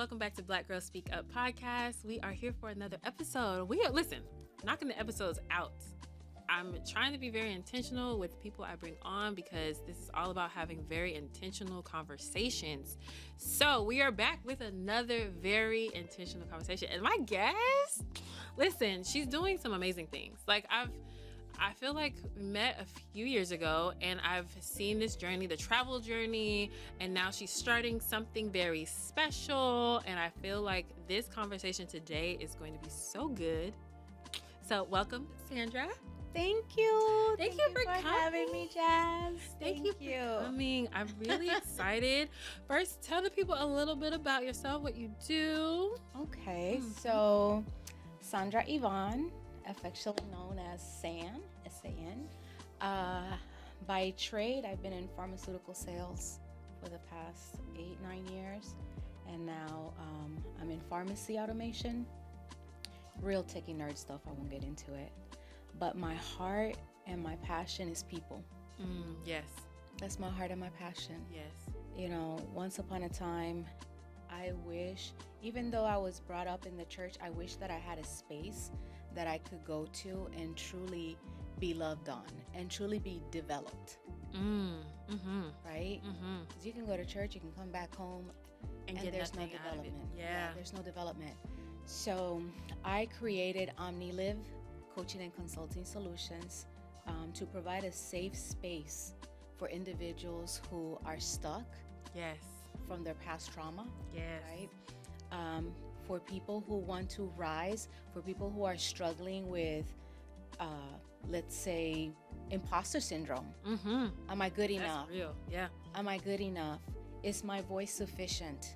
welcome back to Black Girls Speak Up podcast. We are here for another episode. Listen, knocking the episodes out. I'm trying to be very intentional with people I bring on because this is all about having very intentional conversations. So we are back with another very intentional conversation. And my guest, listen, she's doing some amazing things. Like I feel like we met a few years ago and I've seen this journey, the travel journey, and now she's starting something very special. And I feel like this conversation today is going to be so good. So welcome, Sandra. Thank you. Thank you for having me, Jazz. Thank you for coming. I'm really excited. First, tell the people a little bit about yourself, what you do. Okay, so Sandra Yvonne, affectionately known as San, S-A-N. By trade, I've been in pharmaceutical sales for the past 8-9 years, and now I'm in pharmacy automation. Real techie nerd stuff, I won't get into it. But my heart and my passion is people. Yes. That's my heart and my passion. Yes. You know, once upon a time, I wish, even though I was brought up in the church, I wish that I had a space that I could go to and truly be loved on and truly be developed. Right? Because you can go to church, you can come back home, and there's no development. Yeah, there's no development. So I created Omniliv Coaching and Consulting Solutions to provide a safe space for individuals who are stuck. Yes. From their past trauma. Yes. Right. For people who want to rise, for people who are struggling with, let's say, imposter syndrome. Am I good enough? That's real. Yeah. Am I good enough? Is my voice sufficient?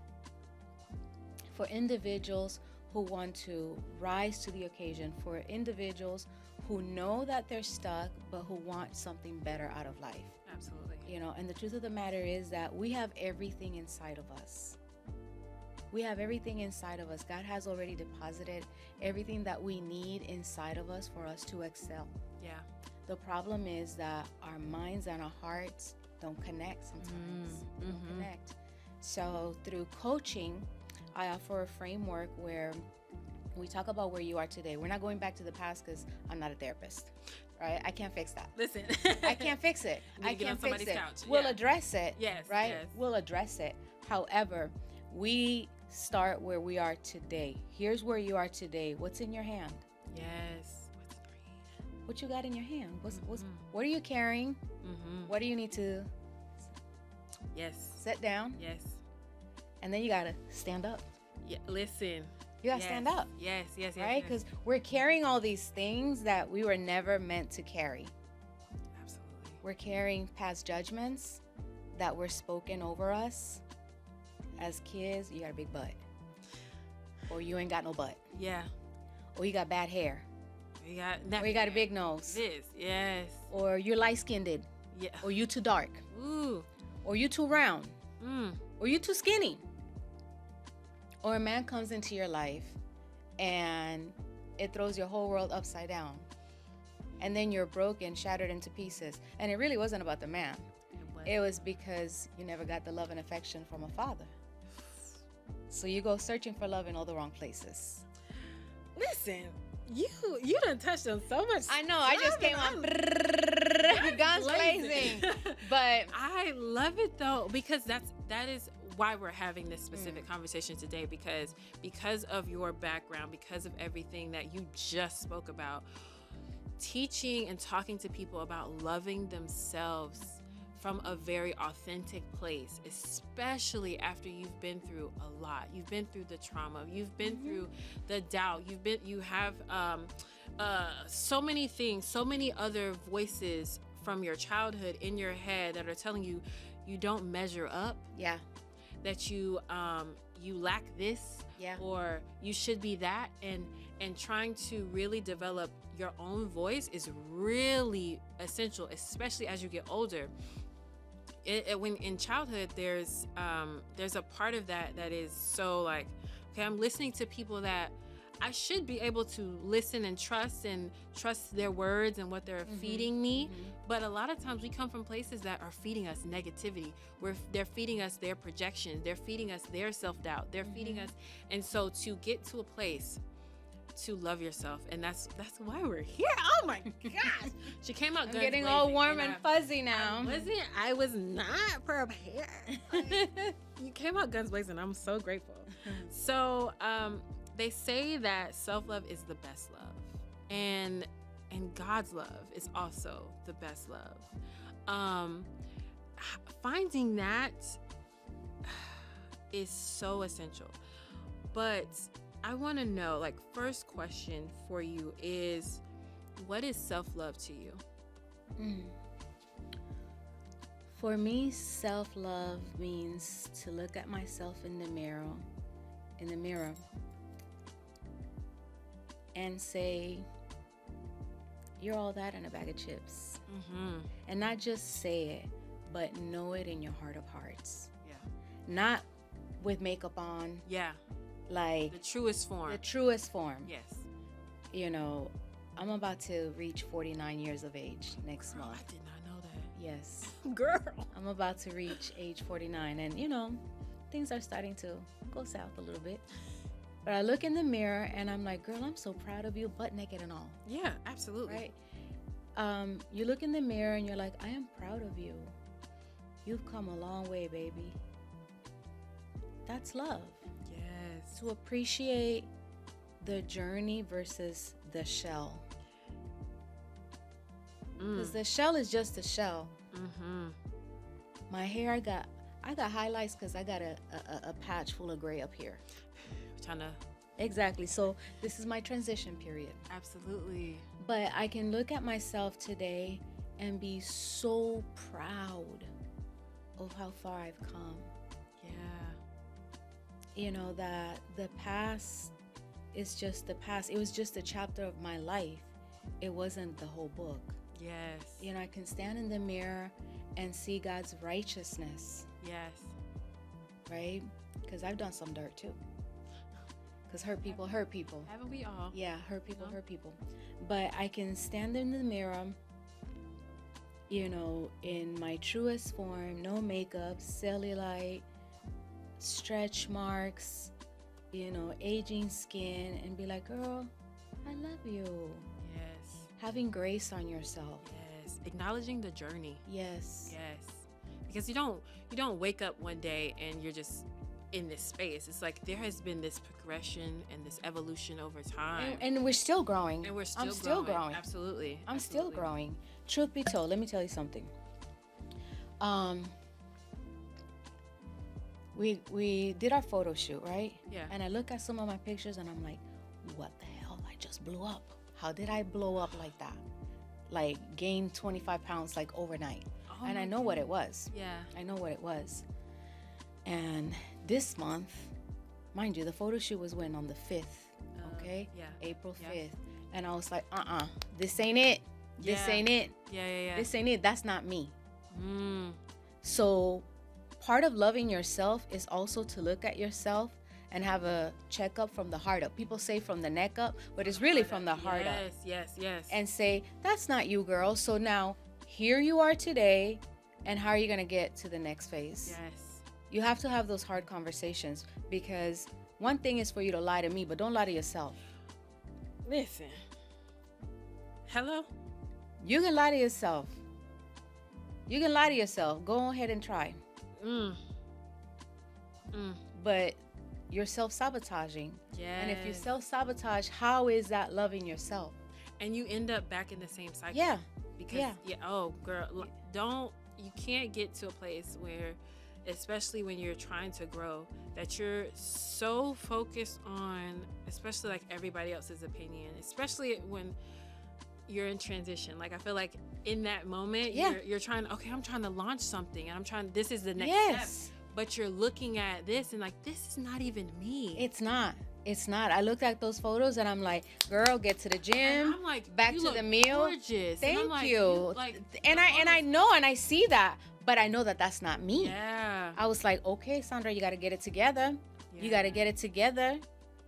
For individuals who want to rise to the occasion, for individuals who know that they're stuck but who want something better out of life. Absolutely. You know, and the truth of the matter is that we have everything inside of us. We have everything inside of us. God has already deposited everything that we need inside of us for us to excel. Yeah. The problem is that our minds and our hearts don't connect sometimes. They don't connect. So through coaching, I offer a framework where we talk about where you are today. We're not going back to the past because I'm not a therapist, right? I can't fix that. Listen. I can't fix it. I can't fix it. Couch. We'll address it. Yes. Right? Yes. We'll address it. However, we start where we are today. Here's where you are today. What's in your hand? Yes. What's in your hand? What you got in your hand? What are you carrying? What do you need to set down? Yes. And then you got to stand up. Yeah, listen. You got to stand up. Yes. Right? Because we're carrying all these things that we were never meant to carry. Absolutely. We're carrying past judgments that were spoken over us. As kids, you got a big butt. Or you ain't got no butt. Yeah. Or you got bad hair. Or you got a big nose. Yes. Or you're light-skinned. Yeah. Or you too dark. Ooh. Or you too round. Or you too skinny. Or a man comes into your life and it throws your whole world upside down. And then you're broken, shattered into pieces. And it really wasn't about the man. It was because you never got the love and affection from a father. So you go searching for love in all the wrong places. Listen, you done touched on so much. I know. I just came on guns blazing. But I love it though, because that is why we're having this specific conversation today, because of your background, because of everything that you just spoke about, teaching and talking to people about loving themselves from a very authentic place, especially after you've been through a lot. You've been through the trauma. You've been through the doubt. You have so many things, so many other voices from your childhood in your head that are telling you you don't measure up. Yeah. That you lack this. Yeah. Or you should be that. And trying to really develop your own voice is really essential, especially as you get older. When in childhood, there's a part of that is so like, okay, I'm listening to people that I should be able to listen and trust their words and what they're feeding me. But a lot of times we come from places that are feeding us negativity, where they're feeding us their projections, they're feeding us their self-doubt, they're feeding us. And so to get to a place to love yourself, and that's why we're here. Oh my gosh. She came out I'm getting all warm and fuzzy now. I was not prepared. You came out guns blazing. I'm so grateful. So they say that self-love is the best love, and God's love is also the best love. Finding that is so essential. But I want to know, like, first question for you is, what is self-love to you? For me, self-love means to look at myself in the mirror and say, you're all that in a bag of chips. And not just say it, but know it in your heart of hearts. Yeah. Not with makeup on. Yeah. Like the truest form. Yes. I'm about to reach 49 years of age next month. I did not know that. Yes. Girl. I'm about to reach age 49, and things are starting to go south a little bit. But I look in the mirror and I'm like, girl, I'm so proud of you, butt naked and all. Yeah, absolutely. Right? You look in the mirror and you're like, I am proud of you. You've come a long way, baby. That's love. Yes. To appreciate the journey versus the shell. Because the shell is just a shell. My hair, I got highlights because I got a patch full of gray up here. Exactly. So this is my transition period. Absolutely. But I can look at myself today and be so proud of how far I've come. Yeah. That the past is just the past. It was just a chapter of my life. It wasn't the whole book. Yes. I can stand in the mirror and see God's righteousness. Yes. Right? Because I've done some dirt too. Because hurt people hurt people. Haven't we all? Yeah, hurt people hurt people. But I can stand in the mirror, in my truest form, no makeup, cellulite, stretch marks, aging skin, and be like, girl, I love you. Yes. Having grace on yourself. Yes. Acknowledging the journey. Yes. Yes. Because you don't wake up one day and you're just in this space. It's like there has been this progression and this evolution over time. And we're still growing. And I'm still growing. Absolutely. I'm still growing. Truth be told, let me tell you something. We did our photo shoot, right? Yeah. And I look at some of my pictures and I'm like, what the hell? I just blew up. How did I blow up like that? Like gain 25 pounds like overnight. Oh, and I know what it was. Yeah. I know what it was. And this month, mind you, the photo shoot was on the 5th, okay? Yeah. April 5th. And I was like, this ain't it. This ain't it. Yeah. This ain't it. That's not me. So part of loving yourself is also to look at yourself and have a checkup from the heart up. People say from the neck up, but it's really from the heart up. Yes. And say, that's not you, girl. So now, here you are today, and how are you going to get to the next phase? Yes. You have to have those hard conversations, because one thing is for you to lie to me, but don't lie to yourself. Listen. Hello? You can lie to yourself. Go ahead and try. But you're self-sabotaging. Yes. And if you self-sabotage, how is that loving yourself? And you end up back in the same cycle. Yeah. Because, oh, girl, you can't get to a place where, especially when you're trying to grow, that you're so focused on, especially like everybody else's opinion, especially when you're in transition. Like, I feel like in that moment, you're trying, I'm trying to launch something, and this is the next step. But you're looking at this and like, this is not even me. It's not. I looked at those photos and I'm like, girl, get to the gym. And I'm like, back to the meal. Gorgeous. Thank you. And I know, and I see that, but I know that that's not me. Yeah. I was like, okay, Sandra, you got to get it together. Yeah. You got to get it together.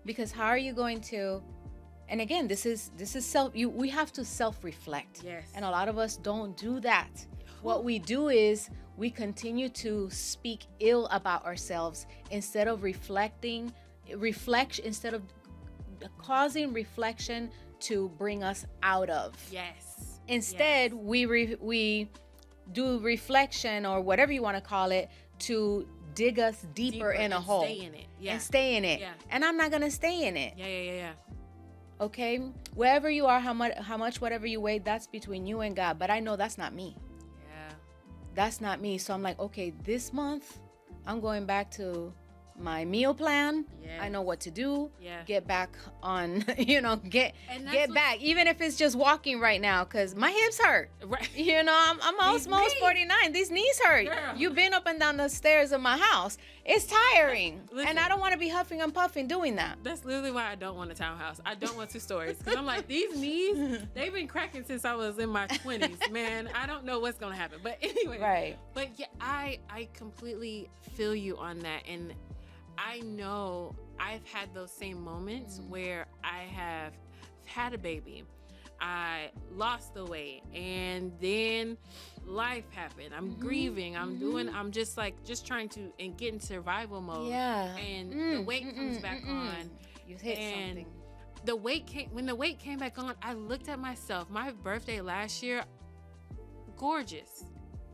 Because how are you going to, and again, this is we have to self-reflect. Yes. And a lot of us don't do that. What we do is we continue to speak ill about ourselves instead of reflection, instead of causing reflection to bring us out of. Yes. Instead, we do reflection, or whatever you want to call it, to dig us deeper in a hole. Stay in it. Yeah. And stay in it. Yeah. And I'm not going to stay in it. Yeah. Okay? Wherever you are, how much, whatever you weigh, that's between you and God. But I know that's not me. Yeah. That's not me. So I'm like, okay, this month, I'm going back to my meal plan. Yeah. I know what to do. Yeah. Get back on, get what, back, even if it's just walking right now, because my hips hurt. Right. I'm almost 49. These knees hurt. Girl. You've been up and down the stairs of my house. It's tiring. Listen. And I don't want to be huffing and puffing doing that. That's literally why I don't want a townhouse. I don't want 2 stories. Because I'm like, these knees, they've been cracking since I was in my 20s. Man, I don't know what's going to happen. But anyway. Right. But yeah, I completely feel you on that. And I know I've had those same moments where I have had a baby. I lost the weight, and then life happened. I'm grieving. I'm just trying to and get in survival mode. Yeah. And the weight comes back on. You hit and something. When the weight came back on, I looked at myself. My birthday last year, gorgeous.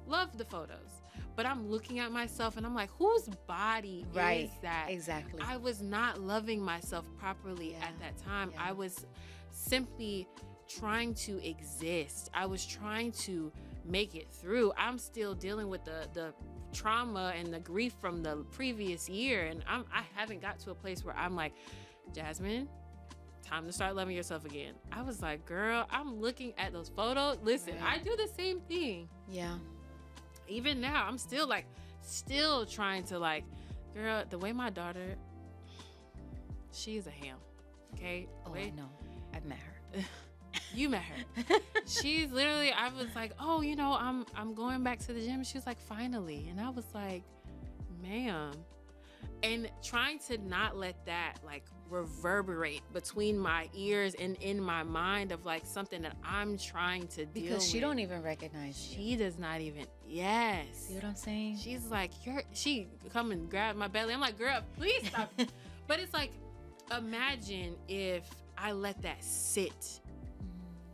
Loved the photos. But I'm looking at myself and I'm like, whose body is that? Exactly. I was not loving myself properly at that time. Yeah. I was simply trying to exist. I was trying to make it through. I'm still dealing with the trauma and the grief from the previous year. And I haven't got to a place where I'm like, Jasmine, time to start loving yourself again. I was like, girl, I'm looking at those photos. Listen, I do the same thing. Yeah. Even now, I'm still trying to girl, the way my daughter, she's a ham. Okay? I know. I've met her. You met her. She's literally, I was like, oh, I'm going back to the gym. She was like, finally. And I was like, ma'am. And trying to not let that reverberate between my ears and in my mind of something that I'm trying to deal with. Because she don't even recognize you. She does not even. Yes. See what I'm saying? She's like, she come and grab my belly. I'm like, girl, please stop. But it's like, imagine if I let that sit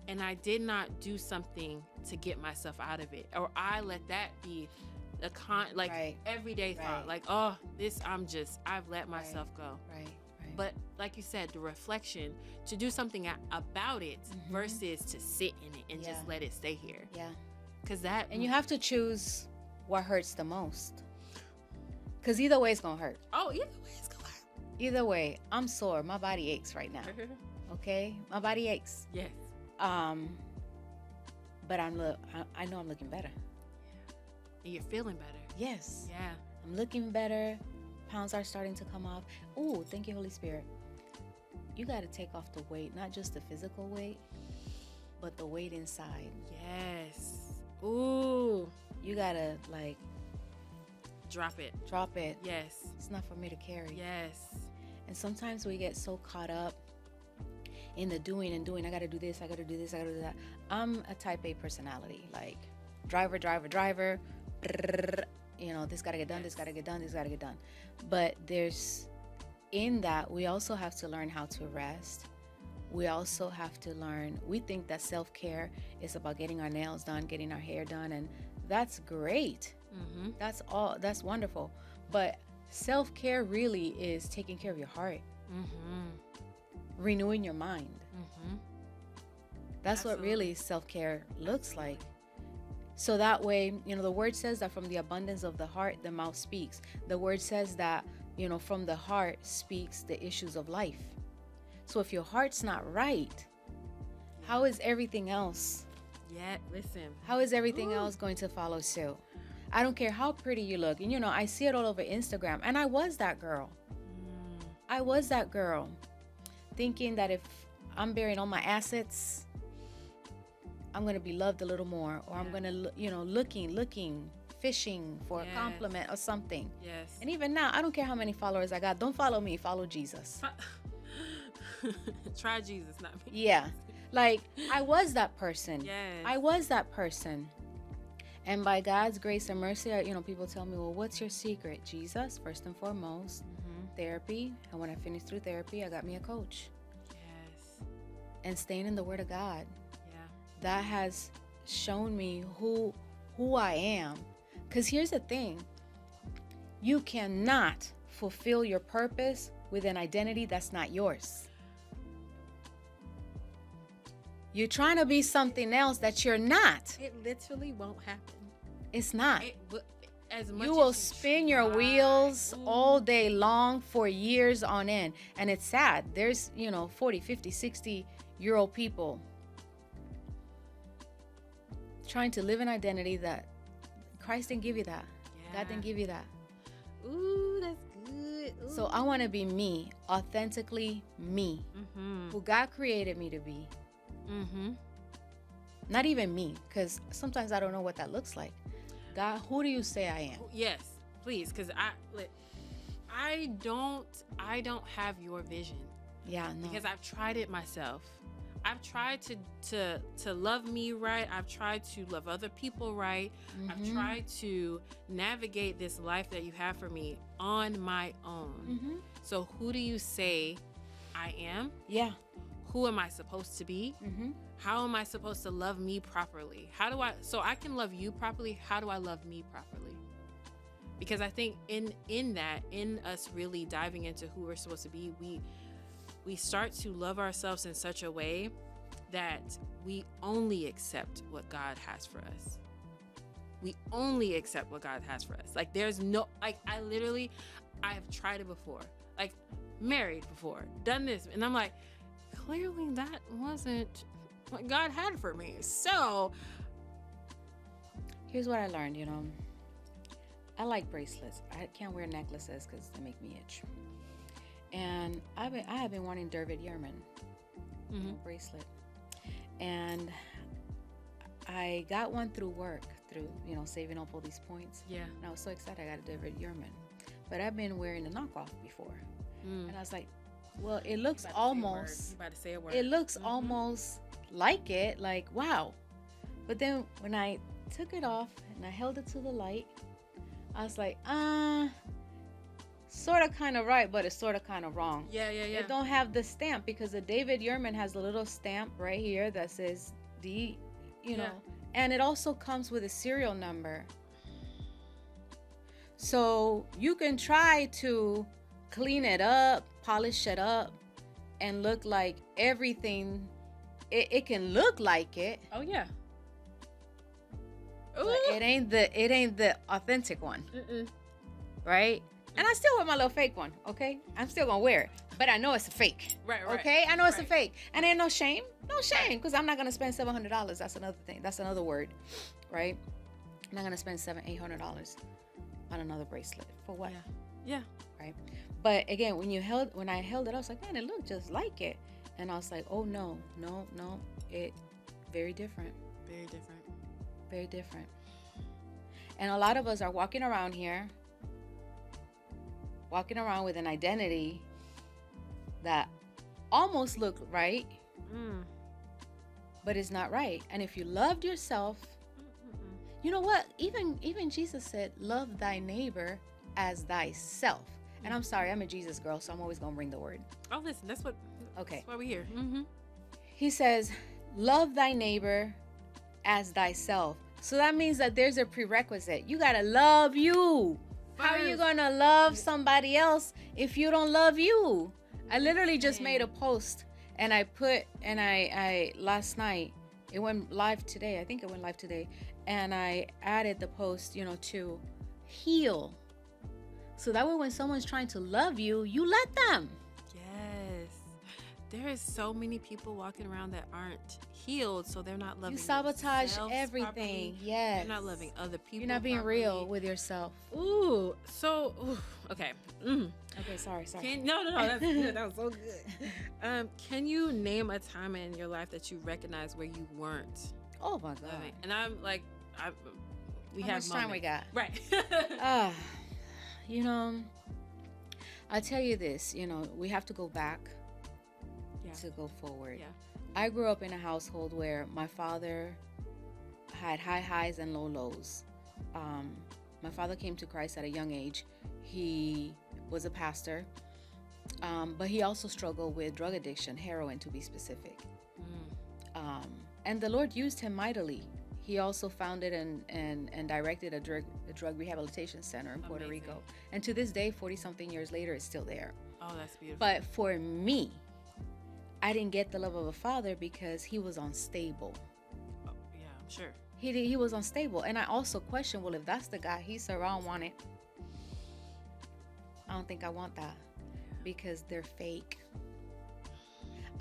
and I did not do something to get myself out of it, or I let that be a everyday thought, I've let myself go. Right. But like you said, the reflection, to do something about it versus to sit in it and just let it stay here. Yeah. And you have to choose what hurts the most. Because either way it's going to hurt. Oh, either way it's going to hurt. Either way, I'm sore. My body aches right now. Okay? My body aches. Yes. But I know I'm looking better. And you're feeling better. Yes. Yeah. I'm looking better. Pounds are starting to come off. Ooh, thank you, Holy Spirit. You got to take off the weight, not just the physical weight, but the weight inside. Yes. Ooh. You got to drop it. Drop it. Yes. It's not for me to carry. Yes. And sometimes we get so caught up in the doing. I got to do this. I got to do this. I got to do that. I'm a type A personality. Driver. This got to get done. This got to get done. This got to get done. But in that, we also have to learn how to rest. We also have to learn, we think that self-care is about getting our nails done, getting our hair done. And that's great. That's wonderful. But self-care really is taking care of your heart. Renewing your mind. That's Absolutely. What really self-care looks like. So that way, the word says that from the abundance of the heart, the mouth speaks. The word says that, from the heart speaks the issues of life. So if your heart's not right, how is everything else? Yeah, listen. How is everything else going to follow suit? I don't care how pretty you look. And, I see it all over Instagram. And I was that girl. I was that girl. Thinking that if I'm burying all my assets, I'm going to be loved a little more. Or I'm going to, looking, fishing for a compliment or something. Yes. And even now, I don't care how many followers I got. Don't follow me. Follow Jesus. Try Jesus, not me. Yeah. Like, I was that person. Yes. I was that person. And by God's grace and mercy, people tell me, well, what's your secret? Jesus, first and foremost. Therapy. And when I finished through therapy, I got me a coach. Yes. And staying in the Word of God. Yeah. That has shown me who I am. Because here's the thing. You cannot fulfill your purpose with an identity that's not yours. You're trying to be something else that you're not. It literally won't happen. It's not. As much You will as spin try. your wheels all day long for years on end. And it's sad. There's, 40, 50, 60-year-old people trying to live an identity that Christ didn't give you that. Yeah. God didn't give you that. Ooh, that's good. Ooh. So I want to be me, authentically me, who God created me to be. Not even me, because sometimes I don't know what that looks like. God, who do you say I am? Yes, please, because I don't have your vision. Yeah, no. Because I've tried it myself. I've tried to love me right. I've tried to love other people right. I've tried to navigate this life that you have for me on my own. So who do you say I am? Yeah. Who am I supposed to be? How am I supposed to love me properly? So I can love you properly, how do I love me properly? Because I think in us really diving into who we're supposed to be, we start to love ourselves in such a way that we only accept what God has for us. We only accept what God has for us. Like there's no, like I've tried it before, like married before, done this. And I'm like, clearly that wasn't what God had for me. So here's what I learned, I like bracelets. I can't wear necklaces because they make me itch. And I have been wanting David Yerman bracelet. And I got one through work, through, saving up all these points. Yeah. And I was so excited I got a David Yerman. But I've been wearing the knockoff before. And I was like, well, it looks almost, about to say a word. It looks almost like it, like, wow. But then when I took it off and I held it to the light, I was like, sort of kind of right, but it's sort of kind of wrong. Yeah. It don't have the stamp because the David Yerman has a little stamp right here that says D, and it also comes with a serial number. So you can try to clean it up, polish it up, and look like everything. It can look like it. Oh yeah. But it ain't the authentic one. Right? And I still wear my little fake one, okay? I'm still gonna wear it, but I know it's a fake. Right. Okay? I know it's a fake, and ain't no shame, because I'm not gonna spend $700. That's another thing. That's another word, right? I'm not gonna spend $800 on another bracelet for what? Yeah. Right. But again, when I held it, I was like, man, it looked just like it, and I was like, oh no, it very different. Very different. Very different. And a lot of us are walking around with an identity that almost look right, but it's not right. And if you loved yourself, you know what? Even Jesus said, love thy neighbor as thyself. And I'm sorry, I'm a Jesus girl, so I'm always going to bring the word. Oh, listen, that's why we're here. He says, love thy neighbor as thyself. So that means that there's a prerequisite. You got to love you. How are you going to love somebody else if you don't love you? I literally just made a post and I last night, it went live today. I think it went live today. And I added the post, to heal. So that way when someone's trying to love you, you let them. Yes. There is so many people walking around that aren't healed, so they're not loving. You sabotage everything. Properly. Yes. You're not loving other people. You're not being properly. real with yourself. Ooh. So, okay. Okay, sorry. No. That's good. That was so good. Can you name a time in your life that you recognize where you weren't? Oh my God. Loving? And I'm like, we How have much time we got? Right. I'll tell you this. We have to go back to go forward. Yeah. I grew up in a household where my father had high highs and low lows. My father came to Christ at a young age. He was a pastor, but he also struggled with drug addiction, heroin to be specific. And the Lord used him mightily. He also founded and directed a drug rehabilitation center in Puerto Rico. And to this day, 40-something years later, it's still there. Oh, that's beautiful. But for me, I didn't get the love of a father because he was unstable. Oh, yeah, I'm sure. He was unstable. And I also question, well, if that's the guy he said, I don't want it. I don't think I want that because they're fake.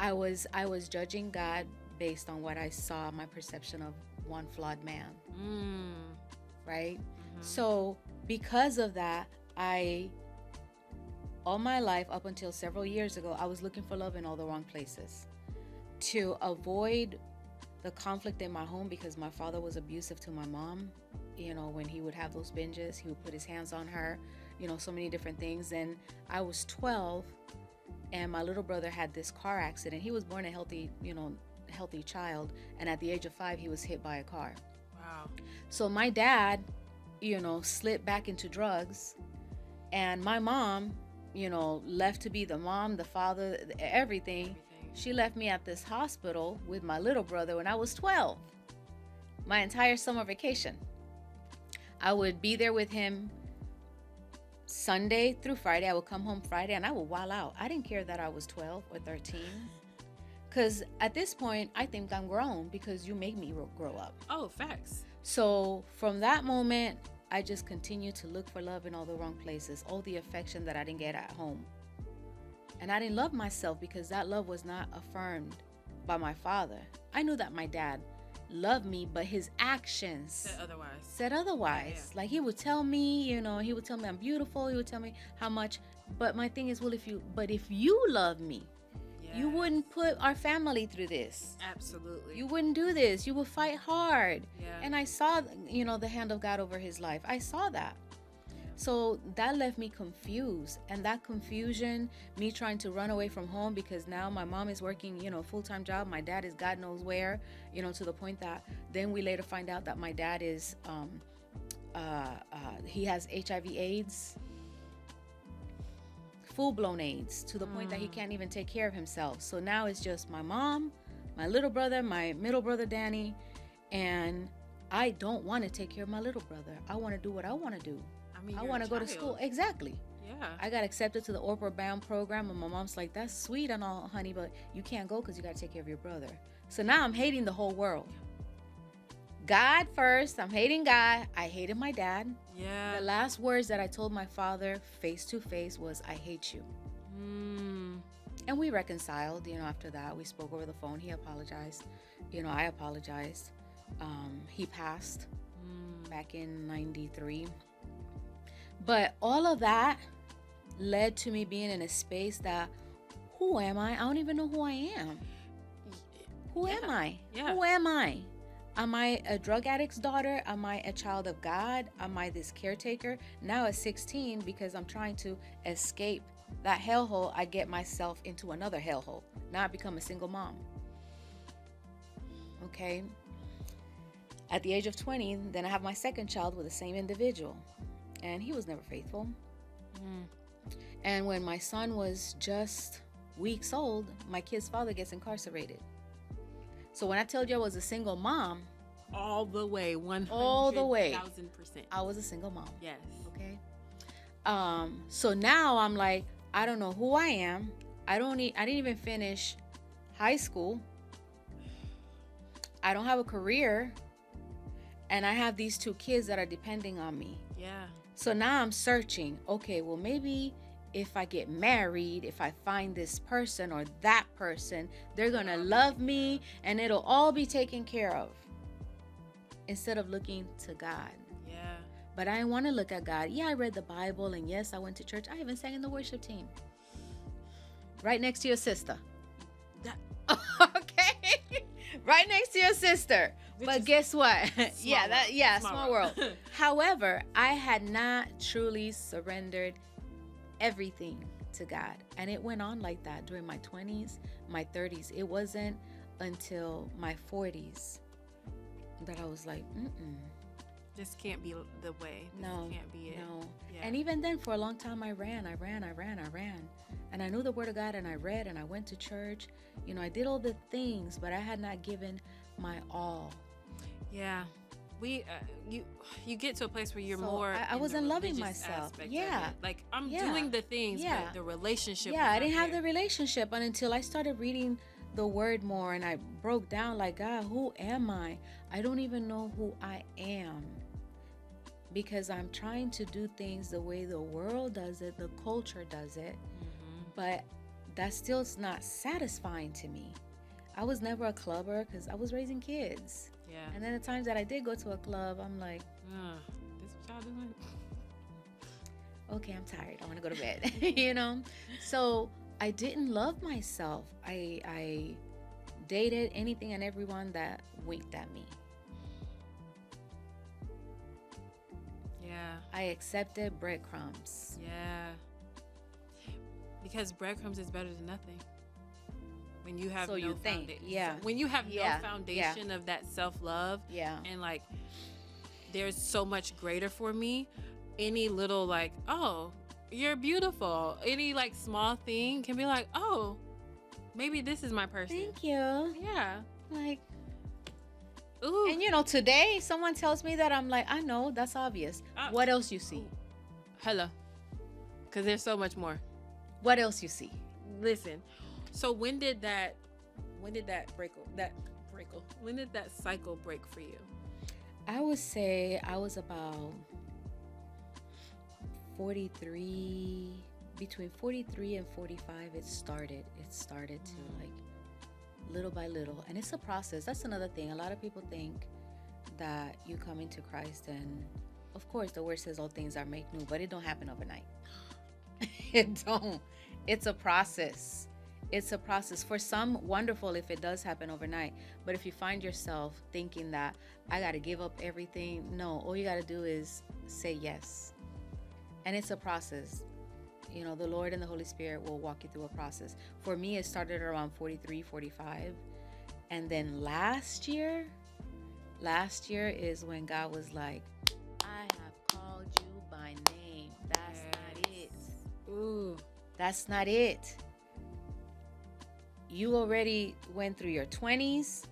I was judging God based on what I saw, my perception of one flawed man. Right? So because of that, all my life up until several years ago, I was looking for love in all the wrong places. To avoid the conflict in my home, because my father was abusive to my mom, when he would have those binges, he would put his hands on her, so many different things. And I was 12 and my little brother had this car accident. He was born a healthy child, and at the age of 5 he was hit by a car. Wow. So my dad slipped back into drugs, and my mom left to be the mom, the father, everything. She left me at this hospital with my little brother when I was 12. My entire summer vacation. I would be there with him Sunday through Friday. I would come home Friday and I would wild out. I didn't care that I was 12 or 13. Because at this point, I think I'm grown because you make me grow up. Oh, facts. So from that moment, I just continued to look for love in all the wrong places. All the affection that I didn't get at home. And I didn't love myself because that love was not affirmed by my father. I knew that my dad loved me, but his actions said otherwise. Yeah. Like he would tell me, he would tell me I'm beautiful. He would tell me how much. But my thing is, well, if you love me, you wouldn't put our family through this. Absolutely. You wouldn't do this. You would fight hard. Yeah. And I saw, the hand of God over his life. I saw that. So that left me confused, and that confusion, me trying to run away from home because now my mom is working, full-time job. My dad is God knows where, to the point that then we later find out that my dad is, he has HIV/AIDS, full-blown AIDS, to the point that he can't even take care of himself. So now it's just my mom, my little brother, my middle brother, Danny, and I don't want to take care of my little brother. I want to do what I want to do. I want to go to school. Exactly. Yeah. I got accepted to the Oprah Bound program, and my mom's like, that's sweet and all, honey, but you can't go because you got to take care of your brother. So now I'm hating the whole world. God first. I'm hating God. I hated my dad. Yeah. The last words that I told my father face to face was, I hate you. And we reconciled, after that. We spoke over the phone. He apologized. I apologized. He passed back in 93. But all of that led to me being in a space that, who am I? I don't even know who I am. Who am I? Yeah. Who am I? Am I a drug addict's daughter? Am I a child of God? Am I this caretaker? Now at 16, because I'm trying to escape that hellhole, I get myself into another hellhole. Now I become a single mom. Okay? At the age of 20, then I have my second child with the same individual. And he was never faithful. And when my son was just weeks old, my kid's father gets incarcerated. So when I told you I was a single mom, all the way, 100,000%. I was a single mom. Yes. Okay. So now I'm like, I don't know who I am. I didn't even finish high school. I don't have a career. And I have these 2 kids that are depending on me. Yeah. So now I'm searching. Okay, well, maybe if I get married, if I find this person or that person, they're going to love me and it'll all be taken care of. Instead of looking to God. Yeah. But I didn't want to look at God. Yeah, I read the Bible, and yes, I went to church. I even sang in the worship team. Right next to your sister. Okay? Right next to your sister. But guess what? Small world. However, I had not truly surrendered everything to God. And it went on like that during my 20s, my 30s. It wasn't until my 40s that I was like, this can't be the way. This can't be it. No. Yeah. And even then, for a long time, I ran. And I knew the word of God, and I read, and I went to church. You know, I did all the things, but I had not given my all. Yeah. You get to a place where you're So more I wasn't loving religious myself. aspect of Yeah. it. Like, I'm doing the things, but the relationship Yeah, was I didn't not have there. the relationship until I started reading the word more, and I broke down like, God, who am I? I don't even know who I am, because I'm trying to do things the way the world does it, the culture does it, but that still is not satisfying to me. I was never a clubber because I was raising kids. Yeah. And then the times that I did go to a club, I'm like, this what y'all doing? okay, I'm tired. I want to go to bed, you know? So I didn't love myself. I dated anything and everyone that winked at me. Yeah. I accepted breadcrumbs. Yeah. Because breadcrumbs is better than nothing. When you have So you think, yeah. When you have no Yeah, foundation of that self-love, Yeah. and like, there's so much greater for me. Any little like, oh, you're beautiful. Any like small thing can be like, oh, maybe this is my person. Thank you. Yeah. Like, Ooh. and you know, today someone tells me that, I'm like, I know, that's obvious. What else you see? Hello. Because there's so much more. What else you see? Listen. So when did that cycle break for you? I would say I was about 43, between 43 and 45. It started to like little by little, and it's a process. That's another thing. A lot of people think that you come into Christ, and of course the word says all things are made new, but it don't happen overnight. It don't. It's a process. It's a process. For some, wonderful if it does happen overnight. But if you find yourself thinking that I got to give up everything, no, all you got to do is say yes. And it's a process. You know, the Lord and the Holy Spirit will walk you through a process. For me, it started around 43, 45. And then last year is when God was like, I have called you by name. That's not it. Ooh. That's not it. You already went through your 20s,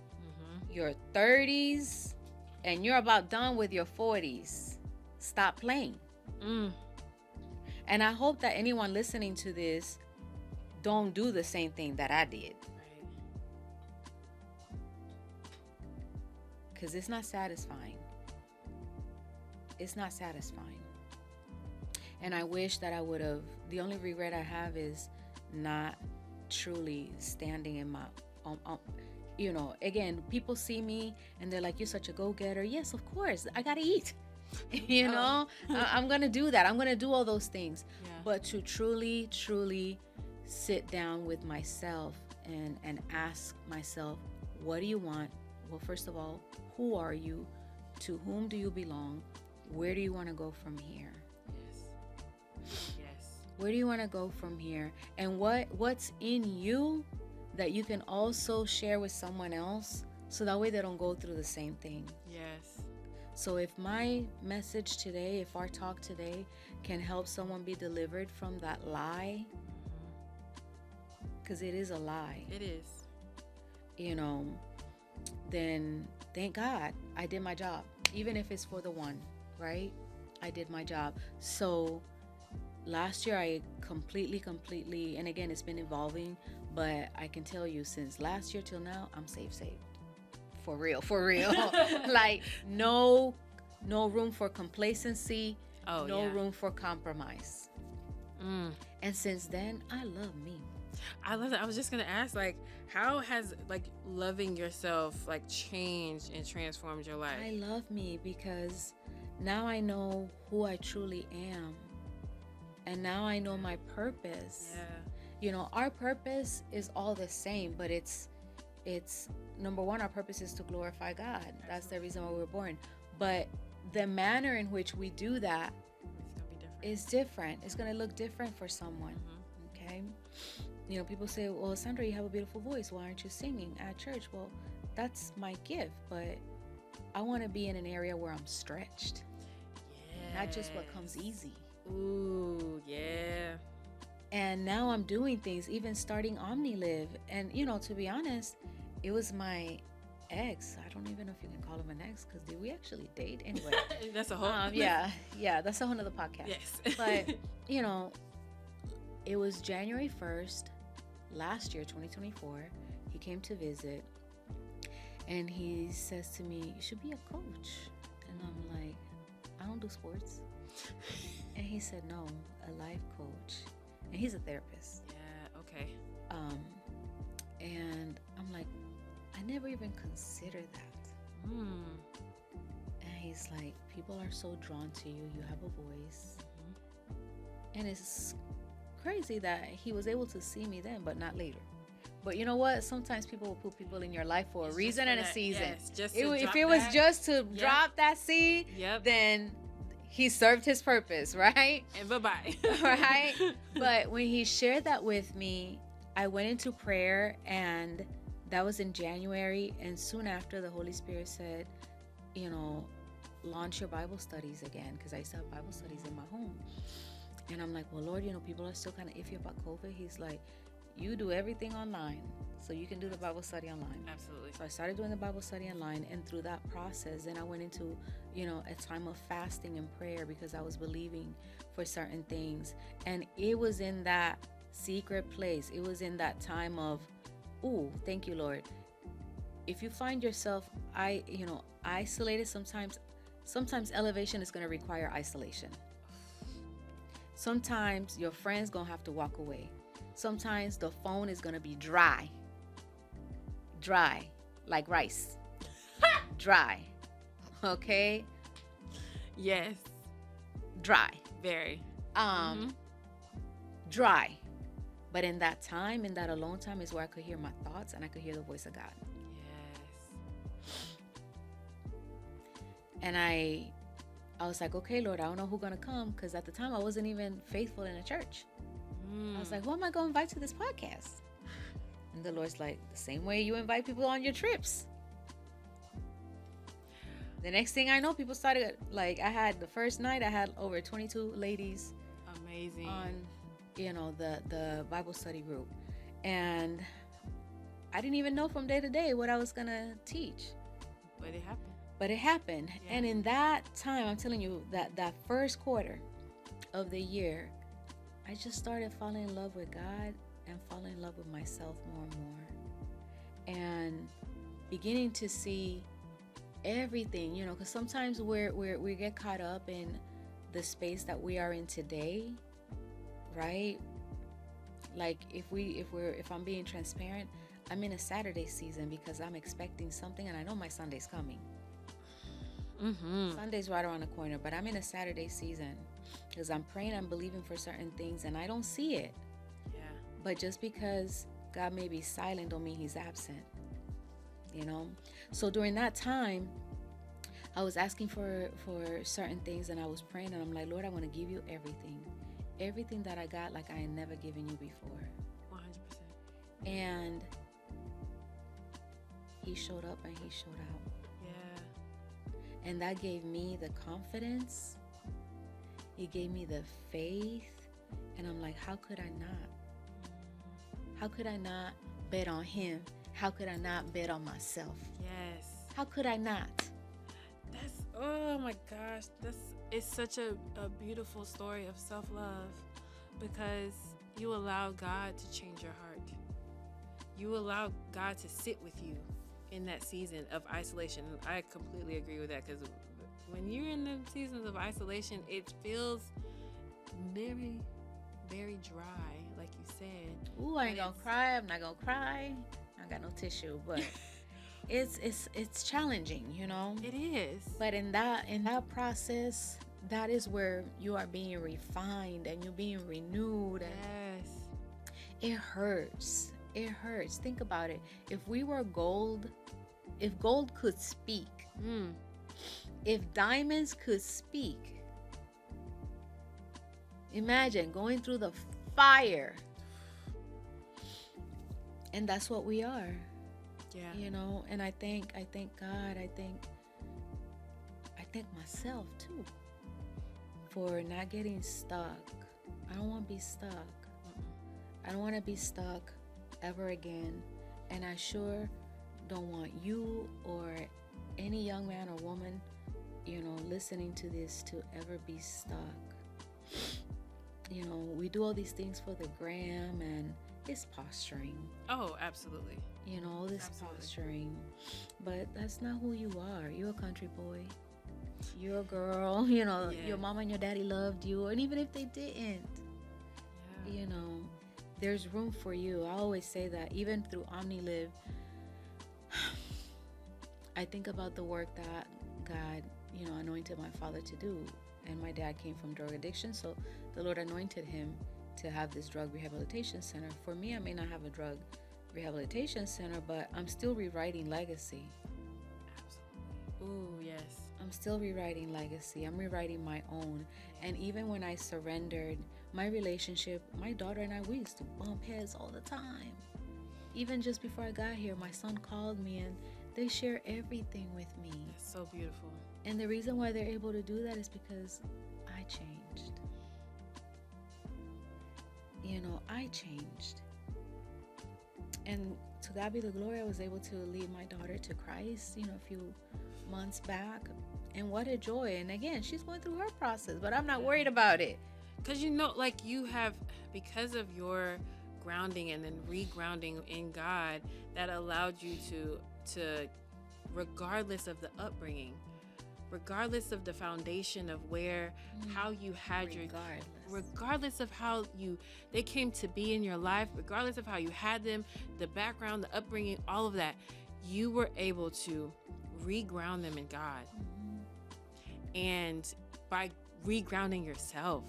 your 30s, and you're about done with your 40s. Stop playing. And I hope that anyone listening to this don't do the same thing that I did. Because it's not satisfying. It's not satisfying. And I wish that I would have, the only regret I have is not truly standing in my you know, again, people see me and they're like, you're such a go-getter. Yes, of course, I gotta eat. You know, I'm gonna do that. I'm gonna do all those things. But to truly sit down with myself and ask myself, what do you want? Well, first of all, who are you? To whom do you belong? Where do you want to go from here? Where do you want to go from here? And what's in you that you can also share with someone else, so that way they don't go through the same thing. Yes. So if my message today, if our talk today can help someone be delivered from that lie, because it is a lie. It is. You know, then thank God I did my job. Even if it's for the one, right? I did my job. So last year I completely, and again, it's been evolving, but I can tell you since last year till now, I'm saved. For real. Like no room for complacency, no room for compromise. And since then, I love me. I love that. I was just gonna ask, like, how has like loving yourself like changed and transformed your life? I love me because now I know who I truly am. And now I know my purpose. Yeah. You know, our purpose is all the same, but it's number one, our purpose is to glorify God. That's the reason why we were born. But the manner in which we do that is different. It's going to look different for someone. Okay. Okay. You know, people say, well, Sandra, you have a beautiful voice. Why aren't you singing at church? Well, that's my gift, but I want to be in an area where I'm stretched. Yes. Not just what comes easy. Ooh, yeah. And now I'm doing things, even starting Omniliv. And, you know, to be honest, it was my ex. I don't even know if you can call him an ex, because did we actually date? Anyway. That's a whole... yeah, that's a whole nother podcast. Yes. But, you know, it was January 1st, last year, 2024. He came to visit. And he says to me, you should be a coach. And I'm like, I don't do sports. And he said, no, a life coach. And he's a therapist. Yeah, okay. And I'm like, I never even considered that. And he's like, people are so drawn to you. You have a voice. And it's crazy that he was able to see me then, but not later. But you know what? Sometimes people will put people in your life for a reason and a season. Yes, just if it was just to drop that seed, then he served his purpose, right? And bye-bye. Right? But when he shared that with me, I went into prayer, and that was in January. And soon after, the Holy Spirit said, you know, launch your Bible studies again, because I used to have Bible studies in my home. And I'm like, well, Lord, you know, people are still kind of iffy about COVID. He's like, you do everything online, so you can do the Bible study online. Absolutely. So I started doing the Bible study online, and through that process, then I went into, you know, a time of fasting and prayer, because I was believing for certain things. And it was in that secret place. It was in that time of, ooh, thank you, Lord. If you find yourself, isolated, sometimes elevation is going to require isolation. Sometimes your friend's going to have to walk away. Sometimes the phone is going to be dry, like rice. Dry. Okay? Yes. Dry. Very. Dry. But in that time, in that alone time, is where I could hear my thoughts, and I could hear the voice of God. Yes. And I was like, okay, Lord, I don't know who's going to come, because at the time I wasn't even faithful in a church. I was like, who am I going to invite to this podcast? And the Lord's like, the same way you invite people on your trips. The next thing I know, people started, like, the first night I had over 22 ladies. Amazing. On, you know, the Bible study group. And I didn't even know from day to day what I was going to teach. But it happened. Yeah. And in that time, I'm telling you, that first quarter of the year, I just started falling in love with God and falling in love with myself more and more. And beginning to see everything, you know, because sometimes we get caught up in the space that we are in today, right? Like if I'm being transparent, I'm in a Saturday season because I'm expecting something, and I know my Sunday's coming. Sunday's right around the corner, but I'm in a Saturday season because I'm praying, I'm believing for certain things, and I don't see it. Yeah. But just because God may be silent don't mean he's absent, you know? So during that time, I was asking for certain things, and I was praying, and I'm like, Lord, I want to give you everything that I got, like I had never given you before. 100%. And he showed up and he showed out. And that gave me the confidence. It gave me the faith. And I'm like, how could I not? How could I not bet on him? How could I not bet on myself? Yes. How could I not? Oh my gosh. It's such a beautiful story of self-love, because you allow God to change your heart. You allow God to sit with you in that season of isolation. I completely agree with that, because when you're in the seasons of isolation, it feels very, very dry, like you said. Ooh, I ain't gonna cry. I'm not gonna cry. I got no tissue, but it's challenging, you know. It is. But in that process, that is where you are being refined and you're being renewed. Yes. And it hurts. It hurts. Think about it. If we were gold, if gold could speak, if diamonds could speak, imagine going through the fire And that's what we are. Yeah. You know, and I thank God, I thank myself too for not getting stuck. I don't want to be stuck. I don't want to be stuck ever again. And I sure don't want you or any young man or woman, you know, listening to this to ever be stuck. You know, we do all these things for the gram, and it's posturing. Oh, absolutely. You know, all this posturing. But that's not who you are. You're a country boy. You're a girl. You know, your mama and your daddy loved you. And even if they didn't, you know, there's room for you. I always say that, even through Omniliv, I think about the work that God, you know, anointed my father to do. And my dad came from drug addiction, so the Lord anointed him to have this drug rehabilitation center. For me, I may not have a drug rehabilitation center, but I'm still rewriting legacy. Absolutely. Ooh, yes. I'm still rewriting legacy. I'm rewriting my own. And even when I surrendered my relationship, my daughter and I, we used to bump heads all the time. Even just before I got here, my son called me and they share everything with me. That's so beautiful. And the reason why they're able to do that is because I changed. You know, I changed. And to God be the glory, I was able to lead my daughter to Christ, you know, a few months back. And what a joy. And again, she's going through her process, but I'm not worried about it. Because, you know, like you have, because of your grounding and then regrounding in God, that allowed you to regardless of the upbringing, regardless of the foundation of where, how you had regardless of how they came to be in your life, regardless of how you had them, the background, the upbringing, all of that, you were able to reground them in God. And by regrounding yourself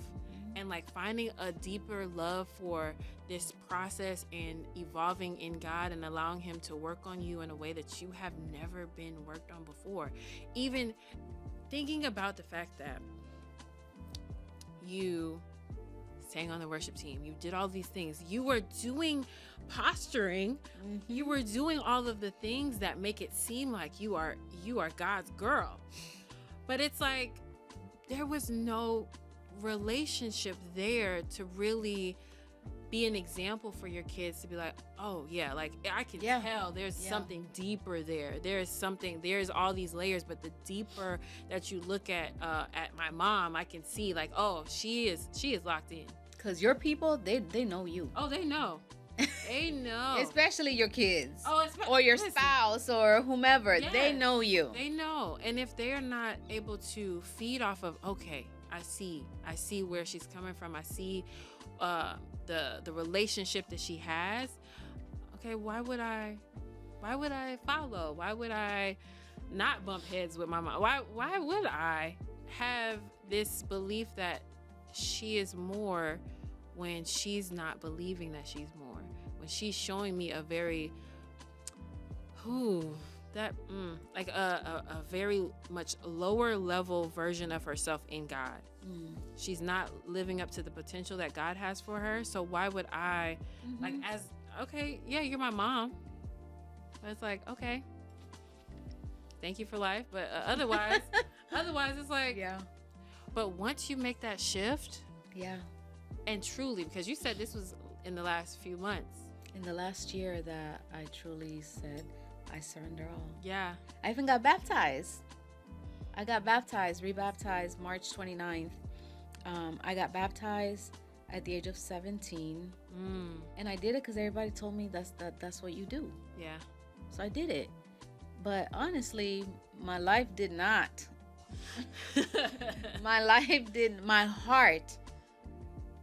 and like finding a deeper love for this process and evolving in God and allowing him to work on you in a way that you have never been worked on before. Even thinking about the fact that you sang on the worship team, you did all these things, you were doing posturing, you were doing all of the things that make it seem like you are God's girl. But it's like there was no relationship there to really be an example for your kids to be like, oh yeah, like I can tell there's something deeper there. There's all these layers, but the deeper that you look at my mom, I can see like, oh, she is locked in. Cause your people, they know you. Oh, they know. They know. Especially your kids. Oh, or your spouse or whomever. Yes, they know you. They know. And if they're not able to feed off of, okay, I see where she's coming from. I see the relationship that she has. Okay, why would I follow? Why would I not bump heads with my mom? Why would I have this belief that she is more when she's not believing that she's more? When she's showing me a very like a very much lower level version of herself in God. She's not living up to the potential that God has for her. So why would I like, as okay, yeah, you're my mom, but it's like, okay, thank you for life, but otherwise it's like, but once you make that shift, and truly, because you said this was in the last few months, in the last year, that I truly said I surrender all. Yeah. I even got baptized. I got baptized, rebaptized March 29th. I got baptized at the age of 17. And I did it because everybody told me that's what you do. Yeah. So I did it. But honestly, my life did not. My heart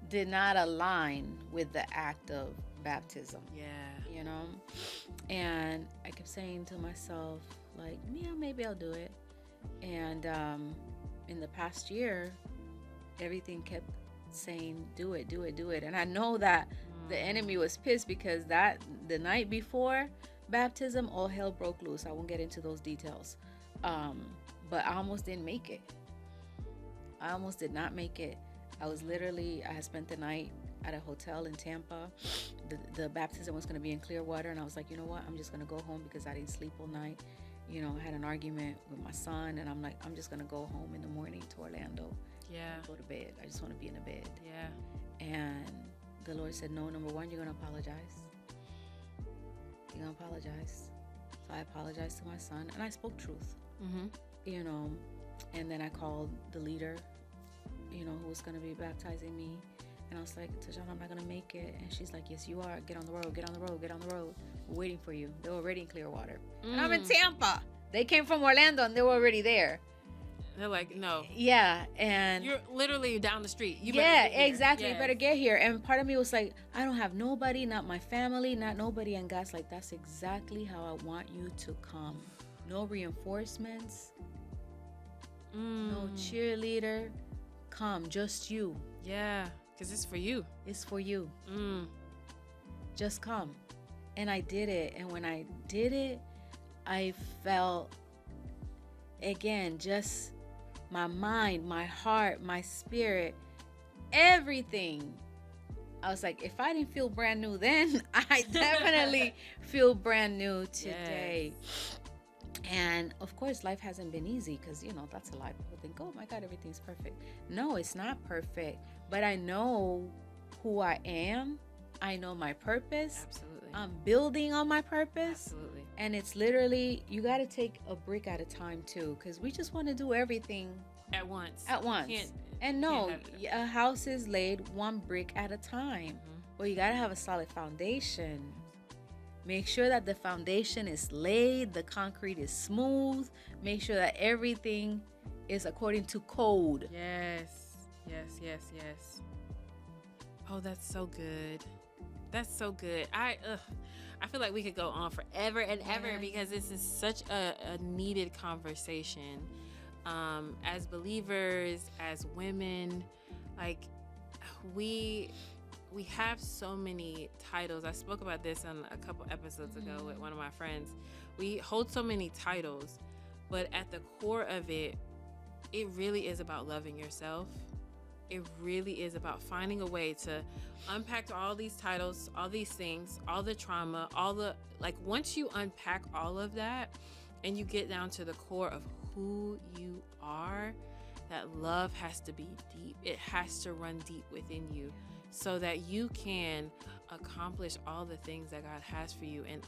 did not align with the act of baptism. Yeah. You know? And I kept saying to myself, like, yeah, maybe I'll do it. And in the past year, everything kept saying, do it. And I know that the enemy was pissed because the night before baptism, all hell broke loose. I won't get into those details. But I almost didn't make it. I almost did not make it. I had spent the night at a hotel in Tampa. The baptism was going to be in Clearwater, and I was like, you know what? I'm just going to go home because I didn't sleep all night. You know, I had an argument with my son, and I'm like, I'm just going to go home in the morning to Orlando. Yeah. Go to bed. I just want to be in the bed. Yeah. And the Lord said, no, number one, you're going to apologize. You're going to apologize. So I apologized to my son, and I spoke truth. Mm-hmm. You know, and then I called the leader, you know, who was going to be baptizing me. And I was like, Tajana, I'm not going to make it. And she's like, yes, you are. Get on the road. Get on the road. Get on the road. We're waiting for you. They were already in Clearwater. And I'm in Tampa. They came from Orlando, and they were already there. They're like, no. Yeah. And you're literally down the street. You yeah, better get here. exactly. Yes. You better get here. And part of me was like, I don't have nobody, not my family, not nobody. And God's like, that's exactly how I want you to come. No reinforcements. No cheerleader. Come, just you. Yeah, because it's for you. It's for you. Just come. And I did it. And when I did it, I felt, again, just my mind, my heart, my spirit, everything. I was like, if I didn't feel brand new then, I definitely feel brand new today. Yes. And of course, life hasn't been easy because, you know, that's a lie. People think, oh my God, everything's perfect. No, it's not perfect. But I know who I am. I know my purpose. Absolutely. I'm building on my purpose. Absolutely. And it's literally, you got to take a brick at a time too, because we just want to do everything at once. And no, a house is laid one brick at a time. But you got to have a solid foundation. Make sure that the foundation is laid, the concrete is smooth. Make sure that everything is according to code. Yes. Oh, that's so good. That's so good. I feel like we could go on forever and ever because this is such a needed conversation. As believers, as women, like we have so many titles. I spoke about this on a couple episodes ago with one of my friends. We hold so many titles, but at the core of it, it really is about loving yourself. It really is about finding a way to unpack all these titles, all these things, all the trauma, once you unpack all of that and you get down to the core of who you are, that love has to be deep. It has to run deep within you so that you can accomplish all the things that God has for you. And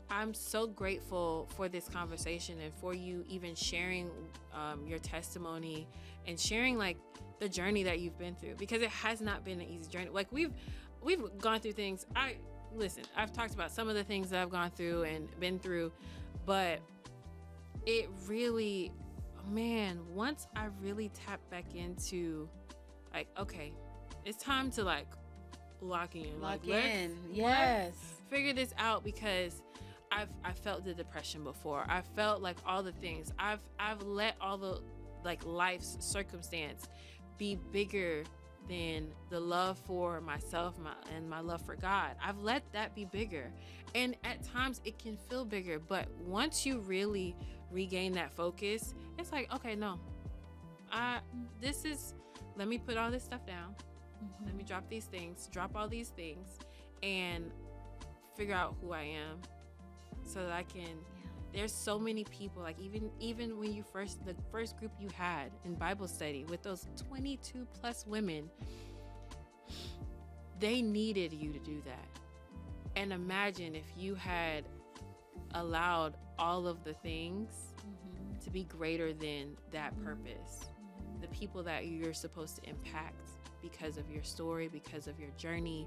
I'm so grateful for this conversation and for you even sharing your testimony and sharing like the journey that you've been through, because it has not been an easy journey. Like we've gone through things. I've talked about some of the things that I've gone through and been through, but it really, man, once I really tapped back into like, okay, it's time to like lock in. Yes. Figure this out, because I felt the depression before. I felt like all the things. I've let all the like life's circumstance be bigger than the love for myself and my love for God. I've let that be bigger. And at times it can feel bigger, but once you really regain that focus, it's like, okay, no. Let me put all this stuff down. Let me drop all these things and figure out who I am so that I can. There's so many people, like even when the first group you had in Bible study with those 22 plus women, they needed you to do that. And imagine if you had allowed all of the things to be greater than that purpose, the people that you're supposed to impact because of your story, because of your journey,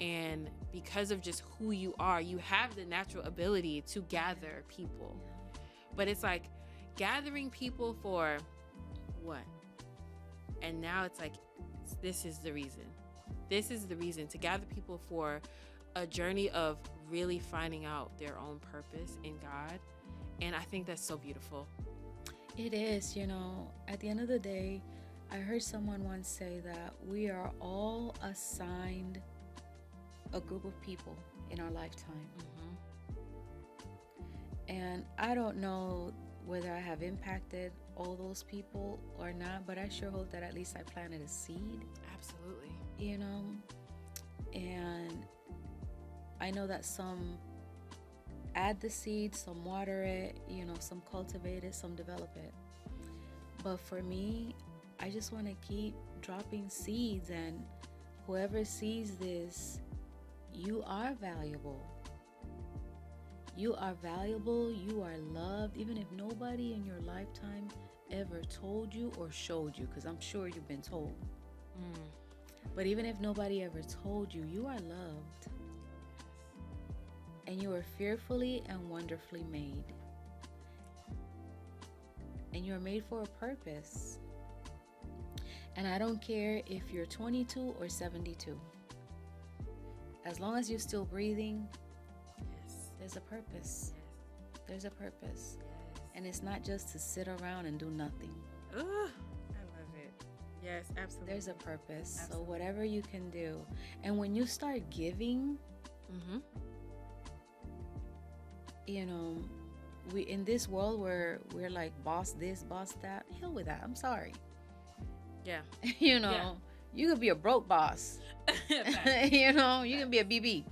and because of just who you are. You have the natural ability to gather people, but it's like gathering people for what? And now it's like, this is the reason to gather people for a journey of really finding out their own purpose in God. And I think that's so beautiful. It is. At the end of the day, I heard someone once say that we are all assigned a group of people in our lifetime. And I don't know whether I have impacted all those people or not, but I sure hope that at least I planted a seed. Absolutely. you know, and I know that some add the seed, some water it, you know, some cultivate it, some develop it. But for me, I just want to keep dropping seeds, and whoever sees this, you are valuable. You are valuable, you are loved, even if nobody in your lifetime ever told you or showed you, because I'm sure you've been told. But even if nobody ever told you, you are loved. And you are fearfully and wonderfully made. And you are made for a purpose. And I don't care if you're 22 or 72. As long as you're still breathing, there's a purpose. There's a purpose. And it's not just to sit around and do nothing. I love it. Yes, absolutely. There's a purpose. Absolutely. So whatever you can do. And when you start giving, you know, we in this world where we're like boss this, boss that, hell with that. I'm sorry. Yeah. You know, you could be a broke boss. You know, you can be a BB.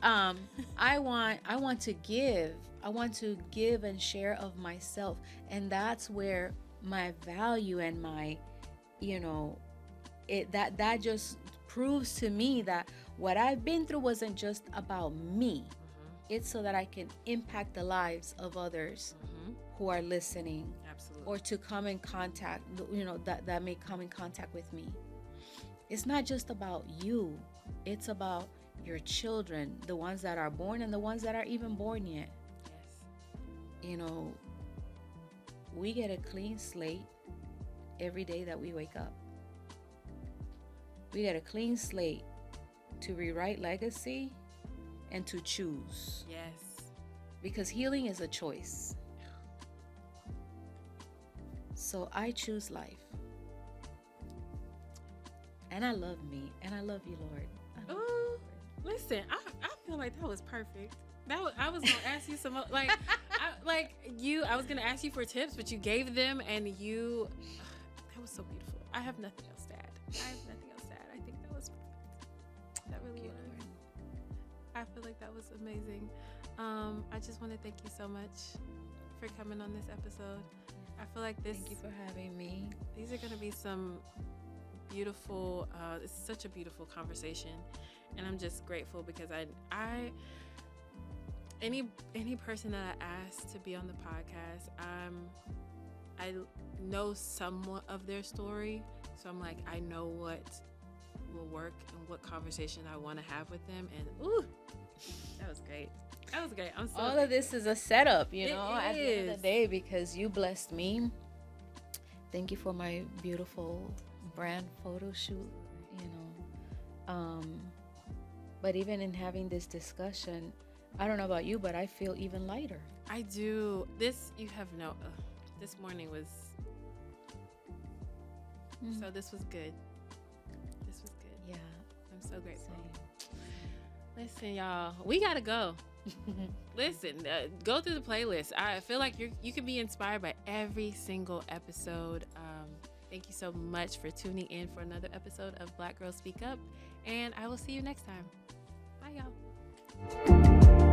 I want to give. I want to give and share of myself, and that's where my value and my, you know, that just proves to me that what I've been through wasn't just about me. It's so that I can impact the lives of others who are listening. Absolutely. Or to come in contact, you know, that may come in contact with me. It's not just about you. It's about your children, the ones that are born and the ones that are even born yet. Yes. You know, we get a clean slate every day that we wake up. We get a clean slate to rewrite legacy and to choose. Yes. Because healing is a choice. So I choose life. And I love me. And I love you, Lord. Oh, listen, I feel like that was perfect. I was gonna ask you some like, I was gonna ask you for tips, but you gave them, and that was so beautiful. I have nothing else to add. I think that was perfect. That really was. I feel like that was amazing. I just want to thank you so much for coming on this episode. I feel like this. Thank you for having me. These are gonna be some beautiful. It's such a beautiful conversation, and I'm just grateful because any person that I ask to be on the podcast, I know somewhat of their story, so I'm like, I know what will work and what conversation I want to have with them, and ooh, that was great. All of this is a setup, you know, at the end of the day, because you blessed me. Thank you for my beautiful brand photo shoot, you know. But even in having this discussion, I don't know about you, but I feel even lighter. I do. This morning was, so this was good. Yeah. I'm so grateful. Listen, y'all, we gotta go. Listen, go through the playlist. I feel like you can be inspired by every single episode. Thank you so much for tuning in for another episode of Black Girls Speak Up, and I will see you next time. Bye, y'all.